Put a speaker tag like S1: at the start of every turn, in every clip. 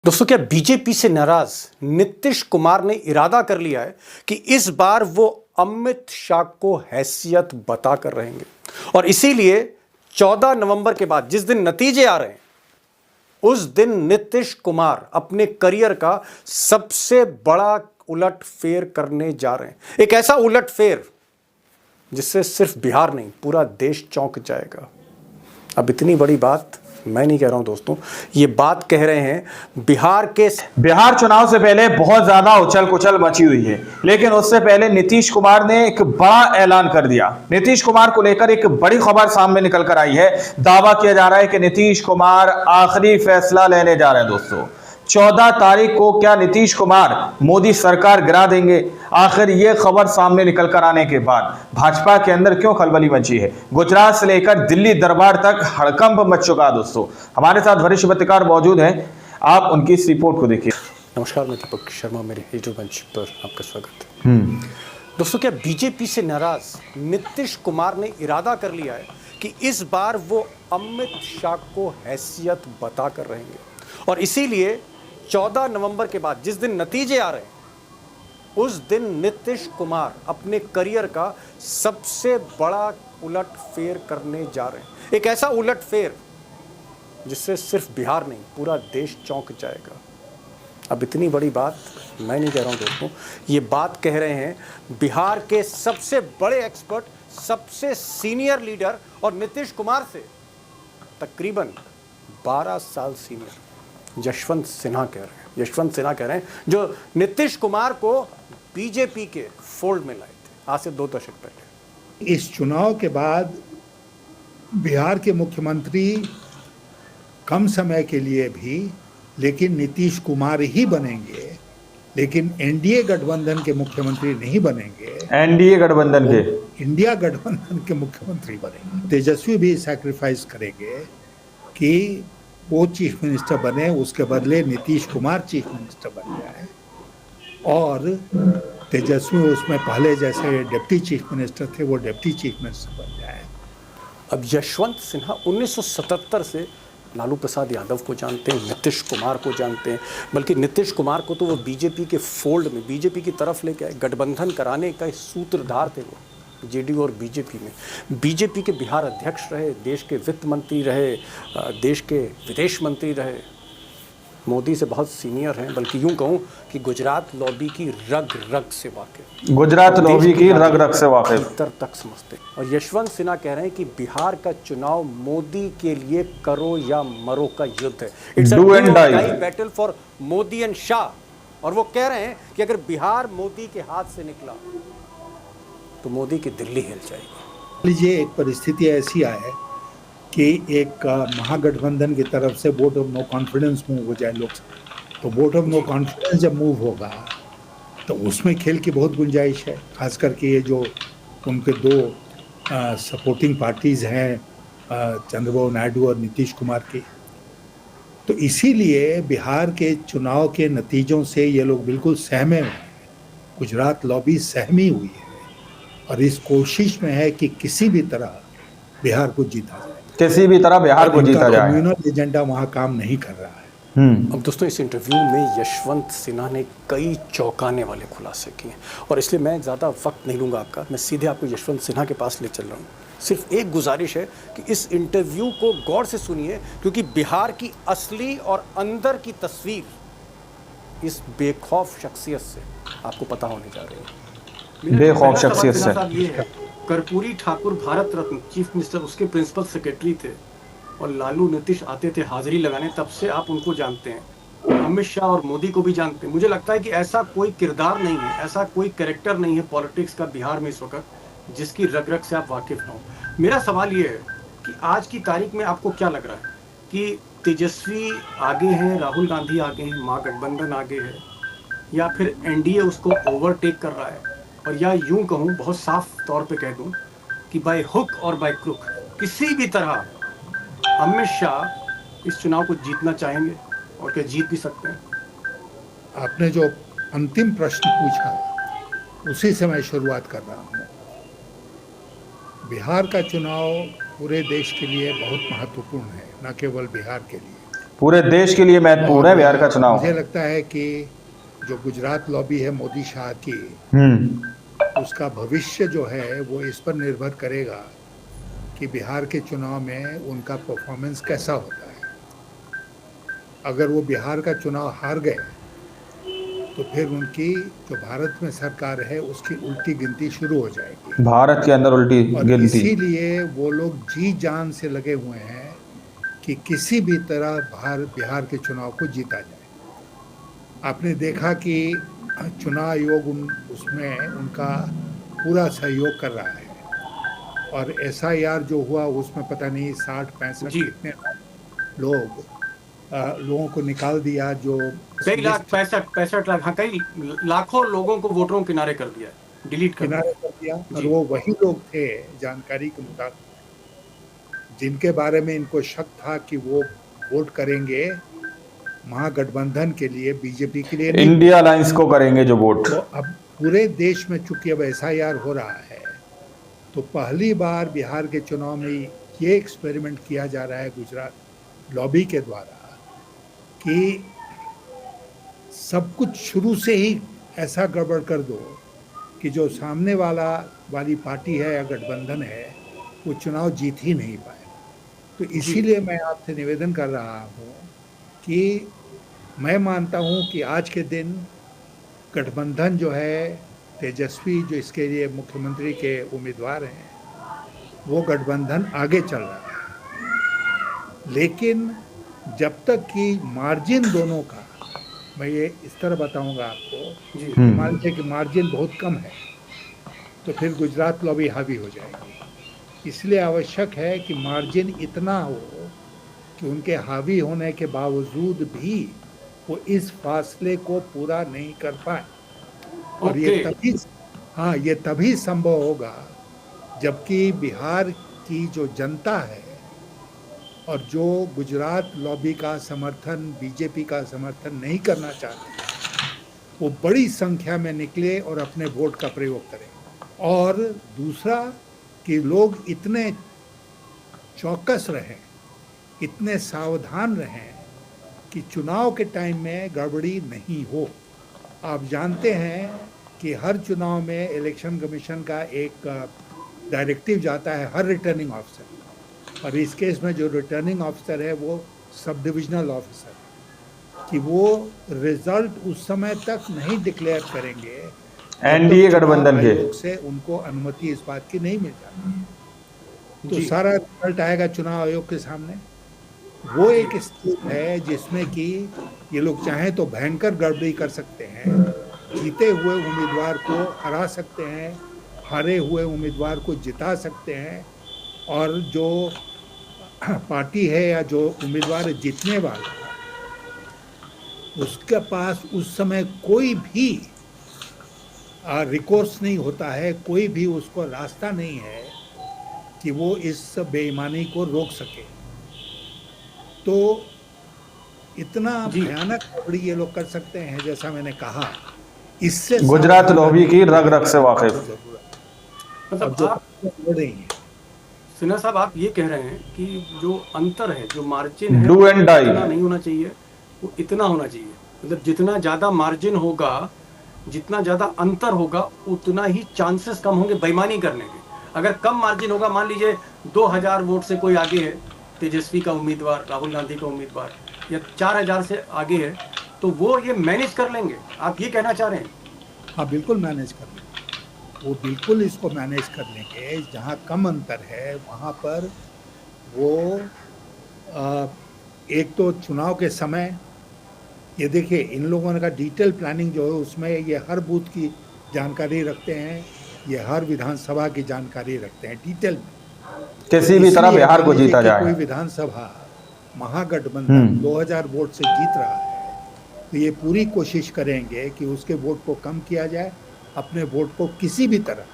S1: दोस्तों, क्या बीजेपी से नाराज नीतीश कुमार ने इरादा कर लिया है कि इस बार वो अमित शाह को हैसियत बताकर रहेंगे और इसीलिए 14 नवंबर के बाद जिस दिन नतीजे आ रहे हैं उस दिन नीतीश कुमार अपने करियर का सबसे बड़ा उलटफेर करने जा रहे हैं। एक ऐसा उलटफेर जिससे सिर्फ बिहार नहीं पूरा देश चौंक जाएगा। अब इतनी बड़ी बात मैं नहीं कह रहा हूं दोस्तों, ये बात कह रहे हैं
S2: बिहार चुनाव से पहले बहुत ज्यादा उछल कुछल मची हुई है, लेकिन उससे पहले नीतीश कुमार ने एक बड़ा ऐलान कर दिया। नीतीश कुमार को लेकर एक बड़ी खबर सामने निकल कर आई है। दावा किया जा रहा है कि नीतीश कुमार आखिरी फैसला लेने जा रहे हैं। दोस्तों, 14 तारीख को क्या नीतीश कुमार मोदी सरकार गिरा देंगे? आखिर ये खबर सामने निकल कर आने के बाद भाजपा के अंदर क्यों खलबली मची है? गुजरात से लेकर दिल्ली दरबार तक हड़कंप मच चुका है। दोस्तों, हमारे साथ वरिष्ठ पत्रकार मौजूद हैं, आप उनकी इस रिपोर्ट को देखिए।
S1: नमस्कार, मैं दीपक शर्मा, मेरे यूट्यूब मंच पर आपका स्वागत है। दोस्तों, क्या बीजेपी से नाराज नीतीश कुमार ने इरादा कर लिया है कि इस बार वो अमित शाह को हैसियत बताकर रहेंगे और इसीलिए 14 नवंबर के बाद जिस दिन नतीजे आ रहे हैं उस दिन नीतीश कुमार अपने करियर का सबसे बड़ा उलटफेर करने जा रहे हैं। एक ऐसा उलटफेर जिससे सिर्फ बिहार नहीं पूरा देश चौंक जाएगा। अब इतनी बड़ी बात मैं नहीं कह रहा हूं दोस्तों, ये बात कह रहे हैं बिहार के सबसे बड़े एक्सपर्ट, सबसे सीनियर लीडर और नीतीश कुमार से तकरीबन 12 साल सीनियर यशवंत सिन्हा कह रहे हैं। यशवंत सिन्हा कह रहे हैं जो नीतीश कुमार को बीजेपी के फोल्ड में लाए थे आज से 2 दशक पहले।
S3: इस चुनाव के बाद बिहार के मुख्यमंत्री कम समय के लिए भी लेकिन नीतीश कुमार ही बनेंगे, लेकिन एनडीए गठबंधन के मुख्यमंत्री नहीं बनेंगे।
S2: एनडीए गठबंधन के,
S3: इंडिया गठबंधन के मुख्यमंत्री बनेंगे। तेजस्वी भी सैक्रिफाइस करेंगे कि वो चीफ मिनिस्टर बने, उसके बदले नीतीश कुमार चीफ मिनिस्टर बन जाए और तेजस्वी उसमें पहले जैसे डिप्टी चीफ मिनिस्टर थे वो डिप्टी चीफ मिनिस्टर बन जाए।
S1: अब यशवंत सिन्हा 1977 से लालू प्रसाद यादव को जानते हैं, नीतीश कुमार को जानते हैं, बल्कि नीतीश कुमार को तो वो बीजेपी के फोल्ड में बीजेपी की तरफ लेके आए। गठबंधन कराने का सूत्रधार थे वो जेडीयू और बीजेपी में। बीजेपी के बिहार अध्यक्ष रहे, देश के वित्त मंत्री रहे, देश के विदेश मंत्री रहे, मोदी से बहुत सीनियर हैं, बल्कि यूं कहूं कि गुजरात लॉबी की रग रग से वाकिफ,
S2: गुजरात लॉबी की रग रग से वाकिफ
S1: भीतर तक समझते। और यशवंत सिन्हा कह रहे हैं कि बिहार का चुनाव मोदी के लिए करो या मरो का युद्ध है। It's
S2: do and die
S1: battle for Modi and Shah. और वो कह रहे हैं कि अगर बिहार मोदी के हाथ से निकला तो मोदी की दिल्ली हिल जाएगी।
S3: लीजिए, एक परिस्थिति ऐसी आए कि एक महागठबंधन की तरफ से vote of no confidence move हो जाए लोकसभा, तो वोट ऑफ नो कॉन्फिडेंस जब मूव होगा तो उसमें खेल की बहुत गुंजाइश है। खास करके ये जो उनके 2 सपोर्टिंग पार्टीज हैं, चंद्रबाबू नायडू और नीतीश कुमार की, तो इसीलिए बिहार के चुनाव के नतीजों से ये लोग बिल्कुल सहमे हुए हैं। गुजरात लॉबी सहमी हुई है और इस कोशिश में है कि किसी भी तरह बिहार को जीता जाए,
S2: किसी भी तरह बिहार को जीता जाए।
S3: कम्युनल एजेंडा वहां काम नहीं कर रहा है।
S1: अब दोस्तों, इस इंटरव्यू में यशवंत सिन्हा ने कई चौंकाने वाले खुलासे किए और इसलिए मैं ज़्यादा वक्त नहीं लूँगा आपका, मैं सीधे आपको यशवंत सिन्हा के पास ले चल रहा हूँ। सिर्फ एक गुजारिश है कि इस इंटरव्यू को गौर से सुनिए, क्योंकि बिहार की असली और अंदर की तस्वीर बेखौफ शख्सियत से आपको पता होने जा रही है।
S2: बेखौफ शख्सियत से
S1: कर्पूरी ठाकुर भारत रत्न चीफ मिनिस्टर, उसके प्रिंसिपल सेक्रेटरी थे और लालू नीतीश आते थे हाजिरी लगाने, तब से आप उनको जानते हैं। अमित शाह और मोदी को भी जानते हैं। मुझे लगता है कि ऐसा कोई किरदार नहीं है, ऐसा कोई कैरेक्टर नहीं है पॉलिटिक्स का बिहार में इस वक्त जिसकी रग रग से आप वाकिफ ना हो। मेरा सवाल ये है कि आज की तारीख में आपको क्या लग रहा है कि तेजस्वी आगे हैं, राहुल गांधी आगे हैं, महागठबंधन आगे है, या फिर एनडीए उसको ओवरटेक कर रहा है? और या यूं कहूं, बहुत साफ तौर पे कह दूं कि बाय हुक और बाय क्रुक किसी भी तरह अमित शाह इस चुनाव को जीतना चाहेंगे और क्या जीत भी सकते हैं?
S3: आपने जो अंतिम प्रश्न पूछा उसी से मैं शुरुआत कर रहा हूँ। बिहार का चुनाव पूरे देश के लिए बहुत महत्वपूर्ण है, न केवल बिहार के लिए।
S2: पूरे देश के लिए महत्वपूर्ण है बिहार का चुनाव।
S3: मुझे लगता है कि जो गुजरात लॉबी है मोदी शाह की, उसका भविष्य जो है वो इस पर निर्भर करेगा कि बिहार के चुनाव में उनका परफॉर्मेंस कैसा होता है। अगर वो बिहार का चुनाव हार गए तो फिर उनकी जो भारत में सरकार है उसकी उल्टी गिनती शुरू हो जाएगी।
S2: भारत के अंदर उल्टी
S3: और
S2: गिनती।
S3: इसीलिए वो लोग जी जान से लगे हुए हैं कि किसी भी तरह बिहार के चुनाव को जीता जाए। आपने देखा कि चुनाव आयोग उसमें उनका पूरा सहयोग कर रहा है, और SIR जो हुआ उसमें पता नहीं 60-65
S1: जी।
S3: कितने लोगों को निकाल दिया, जो
S1: कई लाख 65 लाख, हाँ कई लाखों लोगों को वोटरों किनारे कर दिया, डिलीट कर
S3: किनारे कर दिया। और
S1: जी।
S3: वो वही लोग थे, जानकारी के मुताबिक, जिनके बारे में इनको शक था कि वो वोट करेंगे महागठबंधन के लिए, बीजेपी के लिए नहीं।
S2: इंडिया अलायंस को करेंगे जो वोट।
S3: तो अब पूरे देश में चूंकि अब SIR हो रहा है, तो पहली बार बिहार के चुनाव में ये एक्सपेरिमेंट किया जा रहा है गुजरात लॉबी के द्वारा कि सब कुछ शुरू से ही ऐसा गड़बड़ कर दो कि जो सामने वाली पार्टी है या गठबंधन है वो चुनाव जीत ही नहीं पाए। तो इसीलिए मैं आपसे निवेदन कर रहा हूँ कि मैं मानता हूँ कि आज के दिन गठबंधन जो है, तेजस्वी जो इसके लिए मुख्यमंत्री के उम्मीदवार हैं, वो गठबंधन आगे चल रहा है। लेकिन जब तक कि मार्जिन दोनों का, मैं ये इस तरह बताऊंगा आपको, मान लीजिए कि मार्जिन बहुत कम है तो फिर गुजरात लॉबी हावी हो जाएगी। इसलिए आवश्यक है कि मार्जिन इतना हो कि उनके हावी होने के बावजूद भी वो इस फासले को पूरा नहीं कर पाए। और ये तभी संभव होगा जबकि बिहार की जो जनता है और जो गुजरात लॉबी का समर्थन, बीजेपी का समर्थन नहीं करना चाहते, वो बड़ी संख्या में निकले और अपने वोट का प्रयोग करें। और दूसरा कि लोग इतने चौकस रहें, इतने सावधान रहें कि चुनाव के टाइम में गड़बड़ी नहीं हो। आप जानते हैं कि हर चुनाव में इलेक्शन कमीशन का एक डायरेक्टिव जाता है हर रिटर्निंग ऑफिसर, और इस केस में जो रिटर्निंग ऑफिसर है वो सब डिविजनल ऑफिसर है, कि वो रिजल्ट उस समय तक नहीं डिक्लेयर करेंगे
S2: एनडीए गठबंधन के
S3: से उनको अनुमति इस बात की नहीं मिल जाती। तो सारा रिजल्ट आएगा चुनाव आयोग के सामने। वो एक स्थिति है जिसमें कि ये लोग चाहें तो भयंकर गड़बड़ी कर सकते हैं, जीते हुए उम्मीदवार को हरा सकते हैं, हारे हुए उम्मीदवार को जिता सकते हैं, और जो पार्टी है या जो उम्मीदवार जीतने वाला उसके पास उस समय कोई भी रिकोर्स नहीं होता है, कोई भी उसको रास्ता नहीं है कि वो इस बेईमानी को रोक सके। तो इतना भयानक गड़बड़ी ये लोग कर सकते हैं, जैसा मैंने कहा। इससे
S2: गुजरात लॉबी की रग रग से वाकिफ।
S1: मतलब आप सिन्हा साहब, आप ये कह रहे हैं कि जो अंतर है, जो मार्जिन है,
S2: डू एंड डाई
S1: नहीं होना चाहिए, वो इतना होना चाहिए। मतलब जितना ज़्यादा मार्जिन होगा, जितना ज़्यादा अंतर होगा, उतना ही चांसेस कम होंगे बेईमानी करने के। अगर कम मार्जिन होगा, मान लीजिए 2000 वोट से कोई आगे है, तेजस्वी का उम्मीदवार, राहुल गांधी का उम्मीदवार, या 4000 से आगे है, तो वो ये मैनेज कर लेंगे। आप ये कहना चाह रहे हैं?
S3: हाँ, बिल्कुल मैनेज कर लेंगे, वो बिल्कुल इसको मैनेज कर लेंगे। जहाँ कम अंतर है वहाँ पर वो एक तो चुनाव के समय, ये देखिए इन लोगों ने का डिटेल प्लानिंग जो है उसमें ये हर बूथ की जानकारी रखते हैं, ये हर विधानसभा की जानकारी रखते हैं डिटेल में।
S2: किसी भी तरह बिहार को जीता जाए।
S3: कोई विधानसभा महागठबंधन 2000 वोट से जीत रहा है तो ये पूरी कोशिश करेंगे कि उसके वोट को कम किया जाए, अपने वोट को किसी भी तरह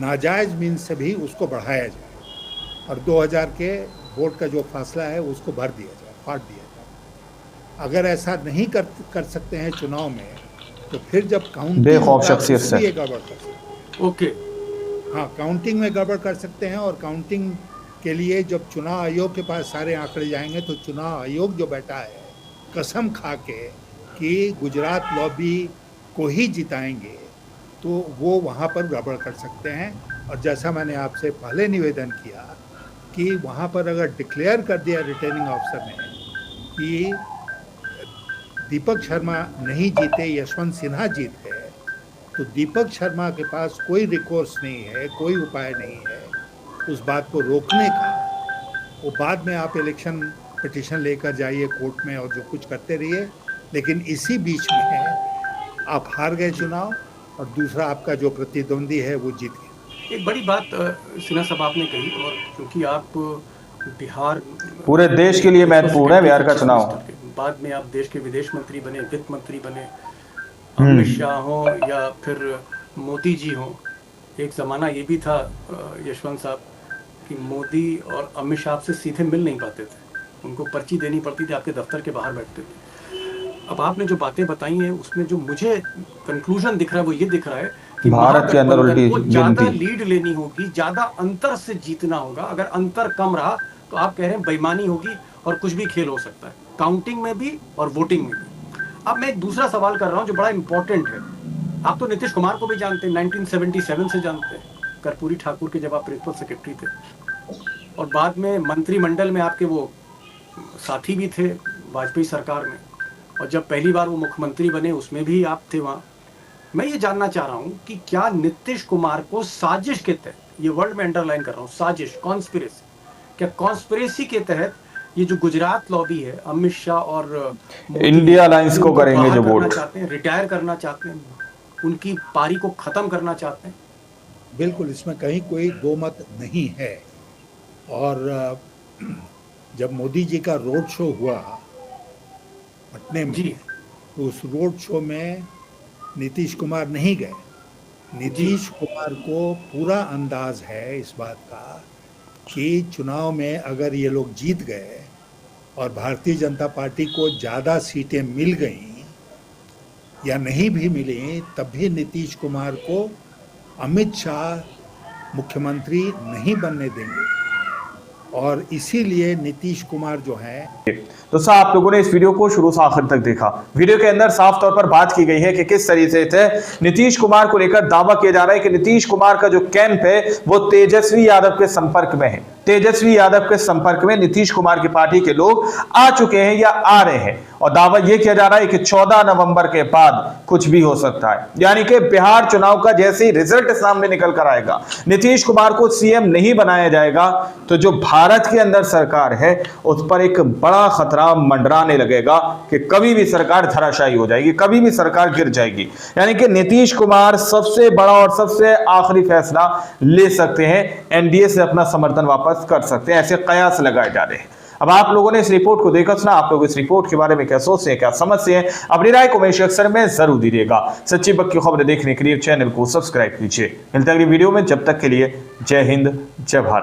S3: नाजायज़ मीन्स से भी उसको बढ़ाया जाए, और 2000 के वोट का जो फासला है उसको भर दिया जाए, फाड़ दिया जाए। अगर ऐसा नहीं कर सकते हैं चुनाव में, तो फिर जब काउंटिंग
S2: बेखौफ शख्सियत से
S3: गड़बड़ कर सकते हैं।
S1: ओके,
S3: हाँ, काउंटिंग में गड़बड़ कर सकते हैं, और काउंटिंग के लिए जब चुनाव आयोग के पास सारे आंकड़े जाएंगे तो चुनाव आयोग जो बैठा है कसम खा के कि गुजरात लॉबी को ही जिताएंगे, तो वो वहाँ पर गड़बड़ कर सकते हैं। और जैसा मैंने आपसे पहले निवेदन किया कि वहाँ पर अगर डिक्लेयर कर दिया रिटर्निंग ऑफिसर ने कि दीपक शर्मा नहीं जीते, यशवंत सिन्हा जीत गए, तो दीपक शर्मा के पास कोई रिकोर्स नहीं है, कोई उपाय नहीं है उस बात को रोकने का। वो बाद में आप इलेक्शन पिटीशन लेकर जाइए कोर्ट में और जो कुछ करते रहिए, लेकिन इसी बीच में आप हार गए चुनाव और दूसरा आपका जो प्रतिद्वंदी है वो जीत गया।
S1: एक बड़ी बात सिन्हा साहब आपने कही, और क्योंकि आप बिहार
S2: पूरे देश के लिए महत्वपूर्ण है बिहार का चुनाव।
S1: बाद में आप देश के विदेश मंत्री बने, वित्त मंत्री बने, अमित शाह हो या फिर मोदी जी हो। एक ज़माना ये भी था यशवंत साहब कि मोदी और अमित शाह से सीधे मिल नहीं पाते थे, उनको पर्ची देनी पड़ती थी, आपके दफ्तर के बाहर बैठते थे। अब आपने जो बातें बताई हैं उसमें जो मुझे कंक्लूजन दिख रहा है वो ये दिख रहा है कि
S2: भारत के अंदर उल्टी
S1: ज्यादा लीड लेनी होगी, ज्यादा अंतर से जीतना होगा। अगर अंतर कम रहा तो आप कह रहे हैं बेईमानी होगी और कुछ भी खेल हो सकता है, काउंटिंग में भी और वोटिंग में भी। अब मैं एक दूसरा सवाल कर रहा हूं जो बड़ा इंपॉर्टेंट है। आप तो नीतीश कुमार को भी जानते हैं, 1977 से जानते हैं, कर्पूरी ठाकुर के जब आप प्रिंसिपल सेक्रेटरी थे, और बाद में मंत्रिमंडल में आपके वो साथी भी थे वाजपेयी सरकार में, और जब पहली बार वो मुख्यमंत्री बने उसमें भी आप थे वहाँ। मैं ये जानना चाह रहा हूँ कि क्या नीतीश कुमार को साजिश के तहत, ये वर्ड में अंडरलाइन कर रहा हूँ, साजिश, कॉन्स्पिरेसी, क्या कॉन्स्पिरेसी के तहत ये जो गुजरात लॉबी है, अमित शाह और
S2: इंडिया अलायंस को करेंगे जो वोट
S1: चाहते हैं, रिटायर करना चाहते हैं, उनकी पारी को खत्म करना चाहते हैं?
S3: बिल्कुल, इसमें कहीं कोई दो मत नहीं है। और जब मोदी जी का रोड शो हुआ पटने में, तो उस रोड शो में नीतीश कुमार नहीं गए। नीतीश कुमार को पूरा अंदाज है इस बात का कि चुनाव में अगर ये लोग जीत गए और भारतीय जनता पार्टी को ज़्यादा सीटें मिल गई या नहीं भी मिली, तब भी नीतीश कुमार को अमित शाह मुख्यमंत्री नहीं बनने देंगे। और इसीलिए नीतीश कुमार जो है।
S2: दोस्तों, आप लोगों ने इस वीडियो को शुरू से आखिर तक देखा। वीडियो के अंदर साफ तौर पर बात की गई है कि किस तरीके से नीतीश कुमार को लेकर दावा किया जा रहा है कि नीतीश कुमार का जो कैंप है वो तेजस्वी यादव के संपर्क में है। तेजस्वी यादव के संपर्क में नीतीश कुमार की पार्टी के लोग आ चुके हैं या आ रहे हैं, और दावा यह किया जा रहा है कि 14 नवंबर के बाद कुछ भी हो सकता है। यानी कि बिहार चुनाव का जैसे ही रिजल्ट सामने निकल कर आएगा, नीतीश कुमार को सीएम नहीं बनाया जाएगा, तो जो भारत के अंदर सरकार है उस पर एक बड़ा खतरा मंडराने लगेगा कि कभी भी सरकार धराशायी हो जाएगी, कभी भी सरकार गिर जाएगी। यानी कि नीतीश कुमार सबसे बड़ा और सबसे आखिरी फैसला ले सकते हैं, एनडीए से अपना समर्थन वापस कर सकते हैं, ऐसे कयास लगाए जा रहे हैं। अब आप लोगों ने इस रिपोर्ट को देखा सुना, आप लोग इस रिपोर्ट के बारे में क्या सोचते हैं, क्या समझते हैं, अपनी राय को कमेंट सेक्शन में जरूर दीजिएगा। सच्ची बक्की खबरें देखने के लिए चैनल को सब्सक्राइब कीजिए। मिलते हैं अगली वीडियो में, जब तक के लिए जय हिंद, जय भारत।